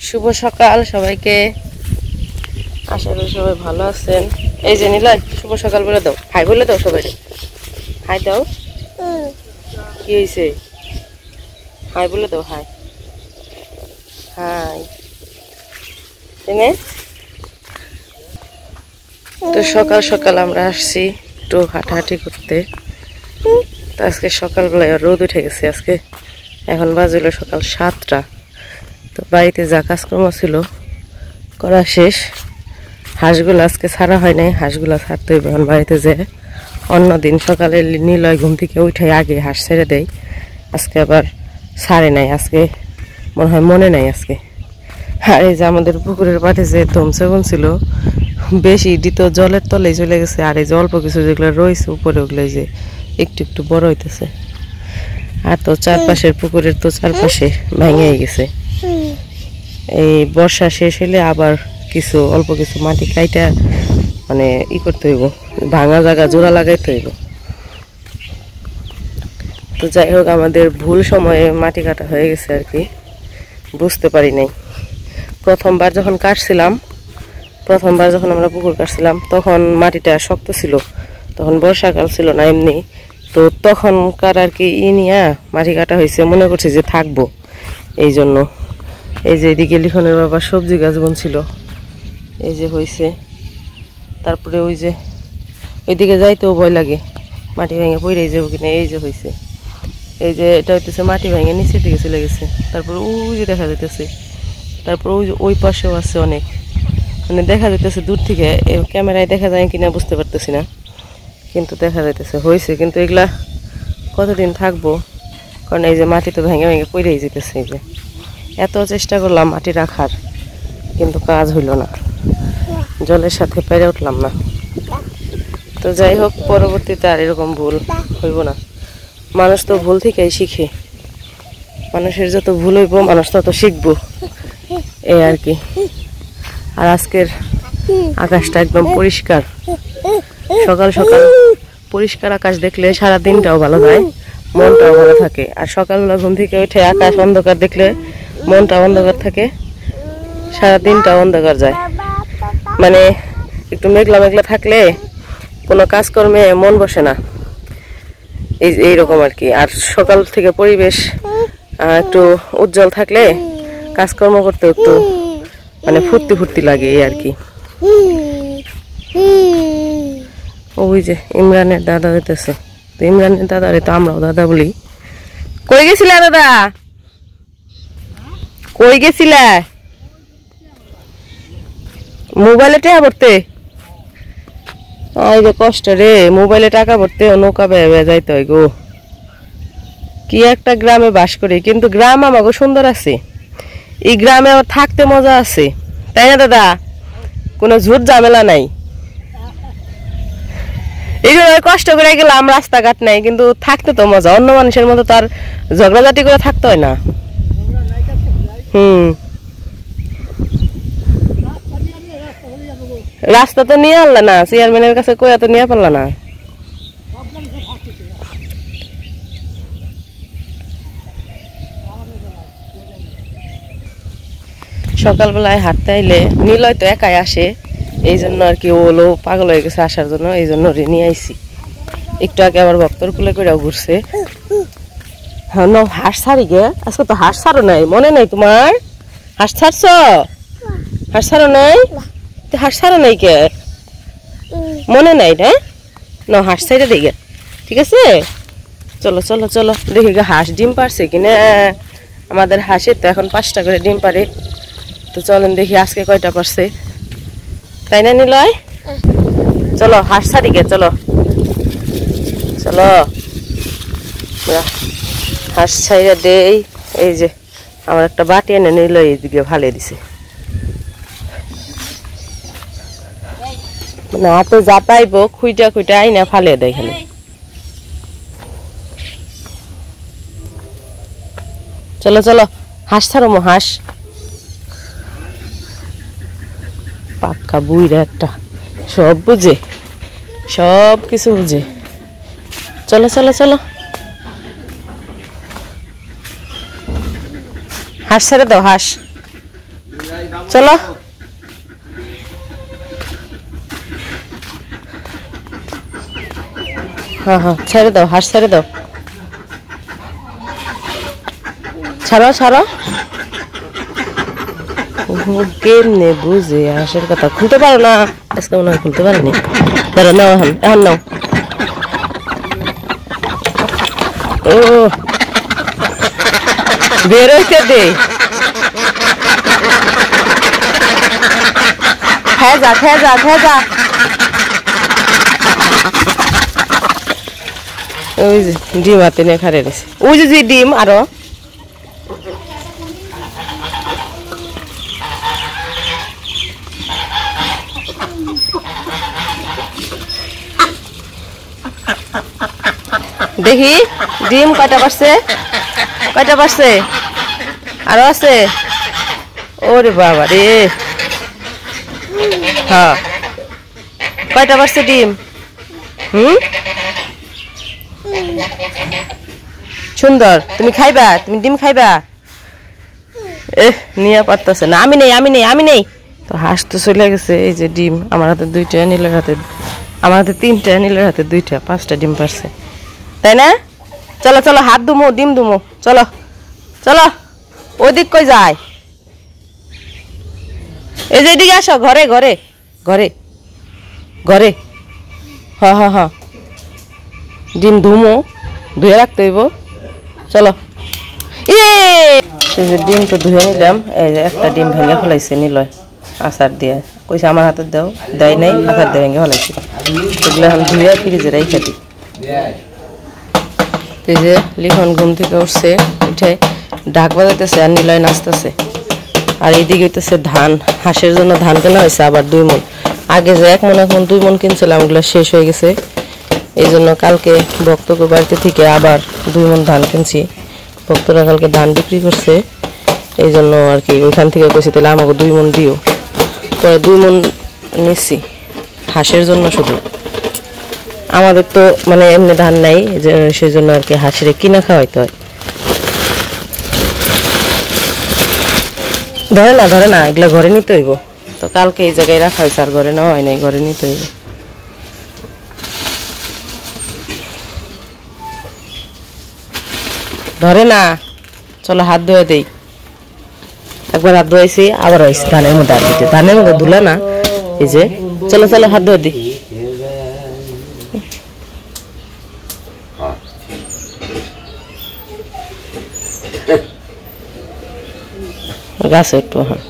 শুভ সকাল সবাইকে। আশা করি সবাই ভালো আছেন। এই যে নিলয়, শুভ সকাল বলে দাও, হাই বলে দাও, সবাই হাই দাও। কি হয়েছে? হাই বলে দাও, হাই হাই। তো সকাল সকাল আমরা আসছি একটু হাঁটাহাঁটি করতে। তো আজকে সকালবেলায় রোদ উঠে গেছে। আজকে এখন বাজলো সকাল 7টা। তো বাড়িতে যা কাজকর্ম ছিল করা শেষ। হাঁসগুলো আজকে ছাড়া হয় নাই, হাঁসগুলো ছাড়তে হইবে এখন বাড়িতে। যে অন্যদিন সকালে নিলয় ঘুম থেকে উঠে আগে হাঁস ছেড়ে দেয়, আজকে আবার ছাড়ে নাই। আজকে মনে হয় মনে নাই আজকে। আর এই যে আমাদের পুকুরের পাড়ে যে ধমসেগুন ছিল বেশি দিত, জলের তলেই চলে গেছে। আর এই যে অল্প কিছু যেগুলো রয়েছে উপরে, ওগুলো যে একটু একটু বড় হইতেছে। আর তো চারপাশের পুকুরের তো চারপাশে ভেঙে গেছে। এই বর্ষা শেষ হলে আবার কিছু অল্প কিছু মাটি কাইটা মানে করতে হইব, ভাঙা জায়গা জোড়া লাগাইতে হইব। তো যাই হোক, আমাদের ভুল সময়ে মাটি কাটা হয়ে গেছে আর কি, বুঝতে পারি নাই। প্রথমবার যখন আমরা পুকুর কাটছিলাম তখন মাটিটা শক্ত ছিল, তখন বর্ষাকাল ছিল না এমনি। তো তখনকার আর কি নিয়ে মাটি কাটা হয়েছে, মনে করছি যে থাকবো এই জন্য। এই যে এদিকে লিখনের বাবা সবজি গাছ বুনছিল, এই যে হয়েছে। তারপরে ওই যে ওইদিকে যাইতেও ভয় লাগে, মাটি ভেঙে পড়ে যাবো কিনা। এই যে হয়েছে, এই যে এটা হইতেছে মাটি ভেঙে নিচের দিকে চলে গেছে। তারপরে ওই যে দেখা যাইতেছে, তারপর ওই যে ওই পাশেও আছে অনেক, মানে দেখা যাইতেছে দূর থেকে। ক্যামেরায় দেখা যায় কিনা বুঝতে পারতেছি না, কিন্তু দেখা যাইতেছে হয়েছে। কিন্তু এগুলা কতদিন থাকবো, কারণ এই যে মাটি তো ভেঙে ভেঙে পড়েই যেতেছে। এই যে এত চেষ্টা করলাম মাটি রাখার, কিন্তু কাজ হইল না, জলের সাথে পেরে উঠলাম না। তো যাই হোক, পরবর্তীতে আর এরকম ভুল হইব না। মানুষ তো ভুল থেকেই শিখে, মানুষের যত ভুল হইব মানুষ তত শিখবো, এই আর কি। আর আজকের আকাশটা একদম পরিষ্কার। সকাল সকাল পরিষ্কার আকাশ দেখলে সারা দিনটাও ভালো যায়, মনটাও ভালো থাকে। আর সকালবেলা ঘুম থেকে উঠে আকাশ অন্ধকার দেখলে মনটা অন্ধকার থাকে, সারা দিনটা অন্ধকার যায়। মানে একটু মেঘলা মেঘলা থাকলে কোনো কাজকর্মে মন বসে না, এইরকম আর কি। আর সকাল থেকে পরিবেশ একটু উজ্জ্বল থাকলে কাজকর্ম করতে একটু মানে ফুর্তি ফুর্তি লাগে, এই আর কি। ওই যে ইমরানের দাদা দিতেছে, তো ইমরানের দাদারে তো আমরাও দাদা বলি। কই গেছিলা দাদা, কই গেছিলা? মোবাইলে টাকা ভরতে? এই যে কষ্ট রে, মোবাইলে টাকা ভরতে নৌকা বেয়ে যাইতে হয় গো। কি একটা গ্রামে বাস করি, কিন্তু গ্রাম আমাকে সুন্দর আছে। এই গ্রামে আমার থাকতে মজা আছে, তাই না দাদা? কোনো ঝুট ঝামেলা নাই। এই কষ্ট করে গেলাম, রাস্তাঘাট নাই, কিন্তু থাকতে তো মজা। অন্য মানুষের মতো তার ঝগড়াঝাটি করে থাকতে হয় না। রাস্তা তো নিয়ে আনলা না, চেয়ারম্যানের কাছে কইয়া তো নিয়ে পারলা না। সকালবেলায় হাঁটতে আইলে নিলয় তো একাই আসে, এই জন্য আর কি ওলো পাগল হয়ে গেছে আসার জন্য, এই জন্য নিয়ে আইসি। একটু আগে আবার ভক্তর কুলে করেও ঘুরছে। হ্যাঁ, হাঁস ছাড়ি গে, আজকে তো হাঁস ছাড়ো নাই, মনে নাই তোমার? হাঁস ছাড়ছ? হাঁস ছাড়ো নাই? হাঁস ছাড়ো নাই কে? মনে নাই না? না, হাঁস ছাইড়ে দেই গে, ঠিক আছে? চলো চলো চলো, দেখি গে হাঁস ডিম পারছে কিনা। আমাদের হাঁসের তো এখন 5টা করে ডিম পারে। তো চলেন দেখি আজকে কয়টা পারছে, তাই না নিলয়? চলো হাঁস ছাড়ি গে, চলো চলো হাঁস ছাইড়া দেই। এই যে আমার একটা বাটি এনে নিলয় এইদিকে ভালে দিছে, না তো যা পাইব খুইটা খুইটা আইনা ফালে দেয় খালি। চলো চলো হাঁস ছাড়ো, হাঁস। পাক্কা বুইরা একটা, সব বুঝে, সব কিছু বুঝে। চলো চলো চলো, হাঁস ছেড়ে দাও, হাঁস। চলো হ্যাঁ হ্যাঁ ছেড়ে দাও হাঁস ছেড়ে দাও ছাড়ো ছাড়ো কেমনে বুঝে হাঁসের কথা খুলতে পারো না আজকে মনে হয় খুলতে পারেনি ধরো নাও এখন এখন নাও ও বের হইতে দে খেজা খেজা খেজা ওই যে ডিম হাতে নিয়ে খারে রয়েছে ওই যে ডিম আরো দেখি ডিম কয়টা পারছে আরো আছে ওরে বাবা রে হ্যাঁ কয়টা পারছে ডিম সুন্দর তুমি খাইবা তুমি ডিম খাইবা নিয়ে পারতেছে না আমি নেই তো হাঁস তো চলে গেছে এই যে ডিম আমার হাতে 2টা নীলের হাতে আমার হাতে 3টা নীলের হাতে 2টা 5টা ডিম পারছে তাই না চলো চলো হাত দুমো ডিম দুমো চলো চলো ওদিক কই যায় এই যে এদিকে আসো ঘরে ঘরে ঘরে ঘরে হ্যাঁ হ্যাঁ হ্যাঁ ডিম ধুমো ধুয়ে রাখতে হইব চলো এই যে ডিম তো ধুয়ে নিলাম এই যে একটা ডিম ভেঙে ফেলাইছে নিলয় আচার দিয়ে কইছে আমার হাতে দাও দেয় নাই আচার দিয়ে ভেঙে ফেলাইছে এগুলো এখন ধুয়ে ফ্রিজে রেখে দিই এই যে লিখন ঘুম থেকে উঠছে উঠে ঢাক বাজাইতেছে আর নিলয় নাচতেছে আর এইদিকে হইতেছে ধান হাঁসের জন্য ধান কেনা হয়েছে আবার 2 মণ আগে যে 1 মণ এখন 2 মণ কিনছিলাম ওগুলো শেষ হয়ে গেছে এই জন্য কালকে ভক্তকে বাড়িতে থেকে আবার 2 মণ ধান কিনছি ভক্তরা কালকে ধান বিক্রি করছে এই জন্য আর কি ওইখান থেকে কইছি তাহলে আমাকে 2 মণ দিও পরে 2 মণ নিচ্ছি হাঁসের জন্য শুধু আমাদের তো মানে এমনি ধান নাই সেই জন্য আর কি হাঁসের কিনা খাওয়াইতে হয় ধরে না এগুলা ঘরে নিতে হইব তো কালকে এই জায়গায় রাখা হয়েছে আর ঘরে নেওয়া হয় নাই ঘরে নিতে হইব ধরে না চলো হাত ধুয়ে দেই একবার হাত ধুয়েছি আবার হয়েছে ধানের মধ্যে হাত দিতে ধানের মধ্যে ধুলে না এই যে চলো চলো হাত ধুয়ে দিই গাছে একটু হ্যাঁ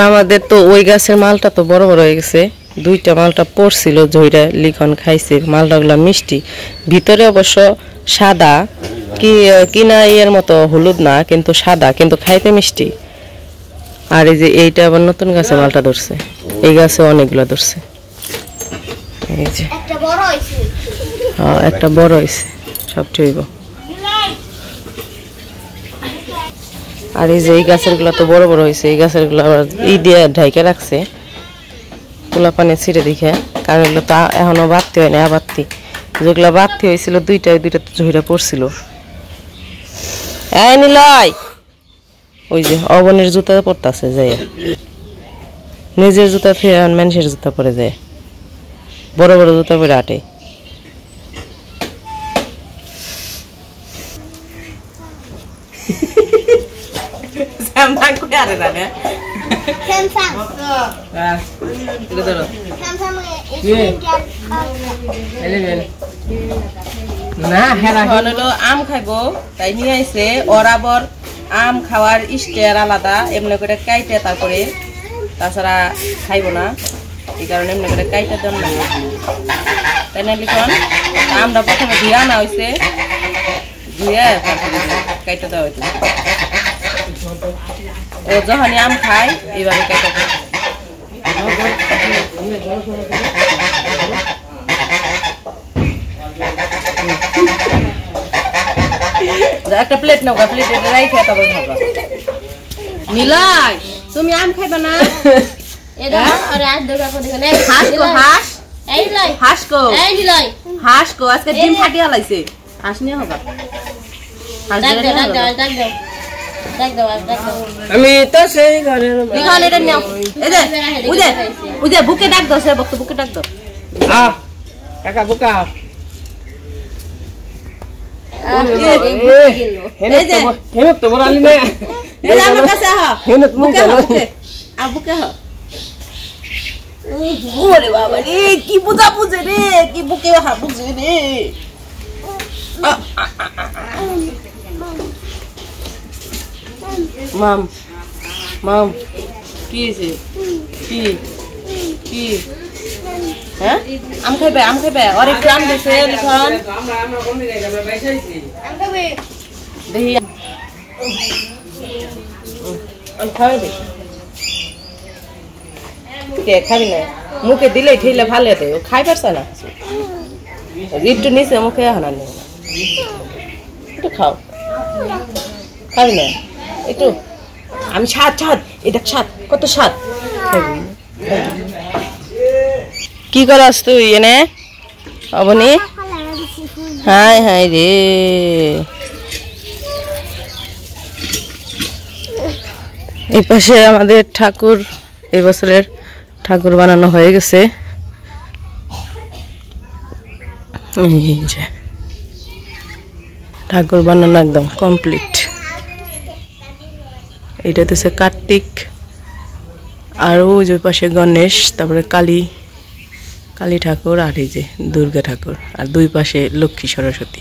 আমাদের তো ওই গাছের মালটা তো বড় বড় হয়ে গেছে 2টা মালটা পড়ছিল জইরা লিখন খাইছে মালটাগুলা মিষ্টি ভিতরে অবশ্য সাদা কিনা এর মতো হলুদ না কিন্তু সাদা কিন্তু খাইতে মিষ্টি আর এই যে এইটা আবার নতুন গাছে মালটা ধরছে এই গাছে অনেকগুলো ধরছে এই যে একটা বড় হয়েছে সব ঠিক আর এই যে এই গাছের গুলা তো বড় বড় হয়েছে এই গাছের গুলা আবার দিয়ে ঢাইকে রাখছে পোলা পানি ছিঁড়ে দেখে কারণ এগুলো তো এখনো বাড়তি হয় না আবারতি যেগুলো বাড়তি হয়েছিল 2টা তো ঝইরা পড়ছিল এই নিলয় ওই যে অবনের জুতা পরতাছে যায় নিজের জুতা ফের মানুষের জুতা পরে যায় বড় বড় জুতা পরে আটে আম খাইবো তাই নিয়ে আইছে ওরাবর আম খাওয়ার স্টের আলাদা এমনি করে কাইটে তারপরে তাছাড়া খাইবো না এই কারণে এমনি করে কাইটে দেন না তাই না লিখন আমটা প্রথমে ধুয়ে আনা হয়েছে ধুয়ে কাইটে দেওয়া হয়েছে ও যখনই আম খায় এইভাবে কাইটে দেয় একটা প্লেট নাও, প্লেটে রাইখে তারপর খাবা। মিলাই তুমি আম খাইবা না? এটা আরে আজ দেখা করে দেখেন হাঁস কো হাঁস, এই লাই হাঁস কো, এই নিলাই হাঁস কো আজকে ডিম ফাটিয়া লাইছে। হাঁস নিয়ে হবে, ডাক দাও ডাক দাও ডাক দাও ডাক দাও ডাক দাও। আমি তো সেই ঘরে নিকাল এটা নাও। এই যে ওই যে বুকে ডাক দাও, সে বক্ত বুকে ডাক দাও। কাকা বুকা এই যে হেমত তো বড়ালি না, এই যে আমার কাছে আহ হেমত মুখ বুকে আ বুকে হ। ওরে বাবা রে, কি বুঝা বুঝে রে, কি বুকে হা বুঝে রে। মাম মাম কি হয়েছে? কি কি হ্যাঁ আম খাইবে, আম খাইবে? আর একটু আম দিছে লিখন দেখি খাবে কে খাবি না? মুখে দিলে ঠেলে ভালো হতো, খাই পারছে না একটু নিচে মুখে হানা নেই, একটু খাও, খাবি না একটু? আমি স্বাদ স্বাদ এটা স্বাদ, কত স্বাদ। কি করাস তুই এনে অবনি? হাই হাই রে, এই পাশে আমাদের ঠাকুর, এই বছরের ঠাকুর বানানো হয়ে গেছে। এই যে ঠাকুর বানানো একদম কমপ্লিট। এটা হচ্ছে কার্তিক, আর ওই যে পাশে গণেশ, তারপরে কালী কালী ঠাকুর, আর এই যে দুর্গা ঠাকুর, আর দুই পাশে লক্ষ্মী সরস্বতী।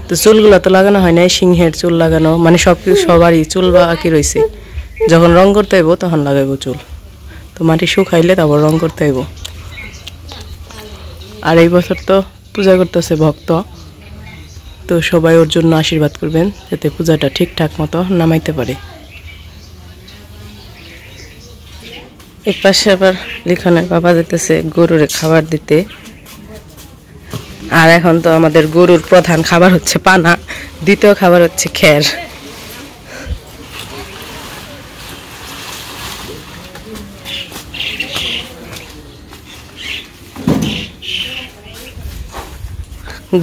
তো চুলগুলো তো লাগানো হয় না, সিংহের চুল লাগানো, মানে সবকিছু সবারই চুল বাকি রয়েছে। যখন রং করতে হইব তখন লাগাইবো চুল, তো মাটি শুকাইলে তারপর রং করতে হইব। আর এই বছর তো পূজা করতেছে ভক্ত, তো সবাই ওর জন্য আশীর্বাদ করবেন যাতে পূজাটা ঠিকঠাক মতো নামাইতে পারে। এক পাশে আবার লিখনের বাবা যেতেছে গরুরে খাবার দিতে। আর এখন তো আমাদের গরুর প্রধান খাবার হচ্ছে পানা, দ্বিতীয় খাবার হচ্ছে খের।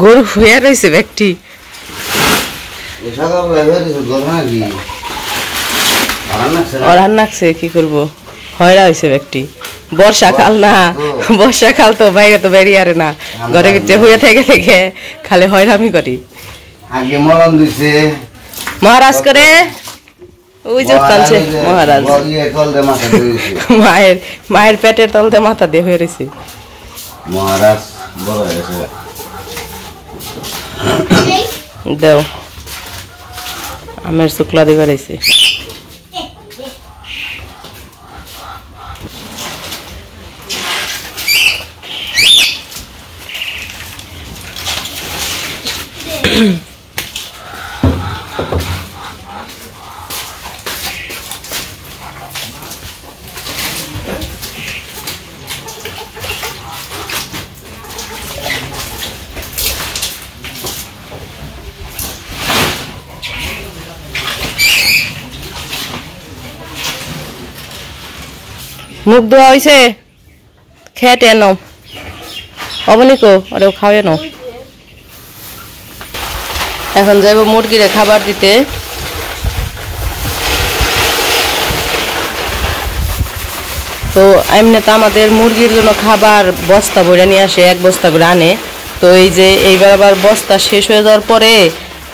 গরু হয়ে রয়েছে ব্যক্তি, অরান নাকছে কি করবো, হয়রা হয়েছে ব্যক্তি। বর্ষাকাল না, বর্ষাকাল তো বাইরে তো বেরিয়ে আরে না, ঘরে ভিতরে হয়ে থেকে থেকে খালি হয়রামি করি। মহারাজ করে ওই যে চলছে মহারাজ, মায়ের মায়ের পেটের তলতে মাথা দিয়ে হয়ে রয়েছে মহারাজ। দেও আমের শুক্লা দিয়ে বেড়াইছে। মুখ ধোয়া হয়েছে, খেতে নাও অবনিকো, ওরেও খাওয়াই নাও। এখন যাইব মুরগিরে খাবার দিতে। তো এমনি তো আমাদের মুরগির জন্য খাবার বস্তা ভরে নিয়ে আসে, এক বস্তা করে আনে। তো এই যে এইবার আবার বস্তা শেষ হয়ে যাওয়ার পরে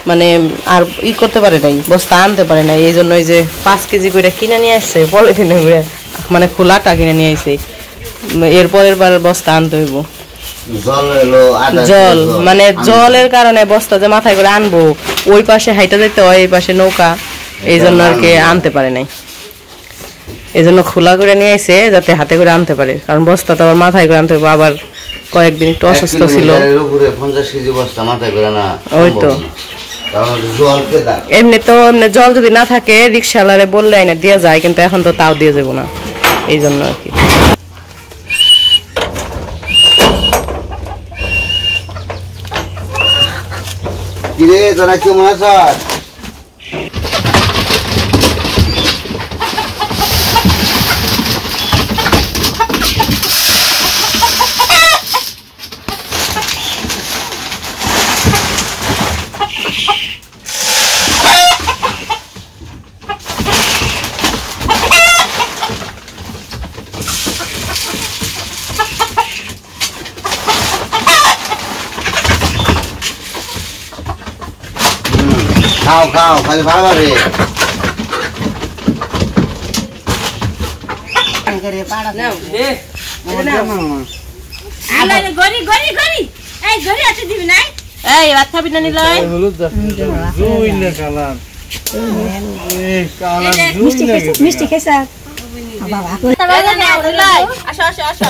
মানে আর করতে পারে নাই, বস্তা আনতে পারে নাই, এই জন্য এই যে 5 কেজি করে কিনে নিয়ে আসছে পলিথিনে করে, মানে খোলাটা কিনে নিয়ে আসছে। এরপরের বার বস্তা আনতে হইব। জল মানে জলের কারণে বস্তা যে মাথায় করে আনবো, ওই পাশে হাইটা যেতে হয়, এই পাশে নৌকা, এই জন্য আর কি আনতে পারে নাই। এই জন্য খোলা করে নিয়ে আসে যাতে হাতে করে আনতে পারে, কারণ বস্তা তো আবার মাথায় করে আনতে হবে। আবার কয়েকদিন একটু অসুস্থ ছিল, ওই তো এমনি তো এমনি জল যদি না থাকে রিক্সাওয়ালারে বললে এনে দিয়ে যায়, কিন্তু এখন তো তাও দিয়ে যাবো না, এই জন্য আর কি। কিরে তোরা কেমন আছিস? খাও খাও খালি ভালো রে এই ভাত খাবি না নিলয় মিষ্টি খাইছা আসো আসো আসো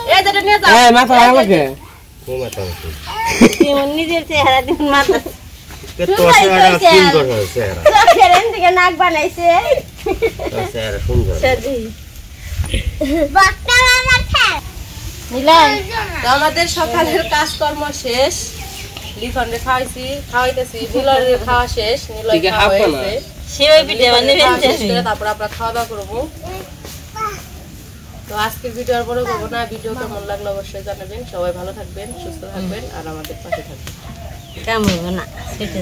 এই যেটা নিয়ে যাও মাথা লাগে নিজের চেহারা দিন মাথা নাক বানাইছে আমাদের সকালের কাজকর্ম শেষ লিখনরে খাওয়াইতেছি নীলয়ের খাওয়া শেষ নীলয় খাওয়া হয়েছে তারপর আমরা খাওয়া দাওয়া করবো তো আজকের ভিডিও আর বড় করবো না ভিডিও কেমন লাগলো অবশ্যই জানাবেন সবাই ভালো থাকবেন সুস্থ থাকবেন আর আমাদের পাশে থাকবেন কেমন না সেটা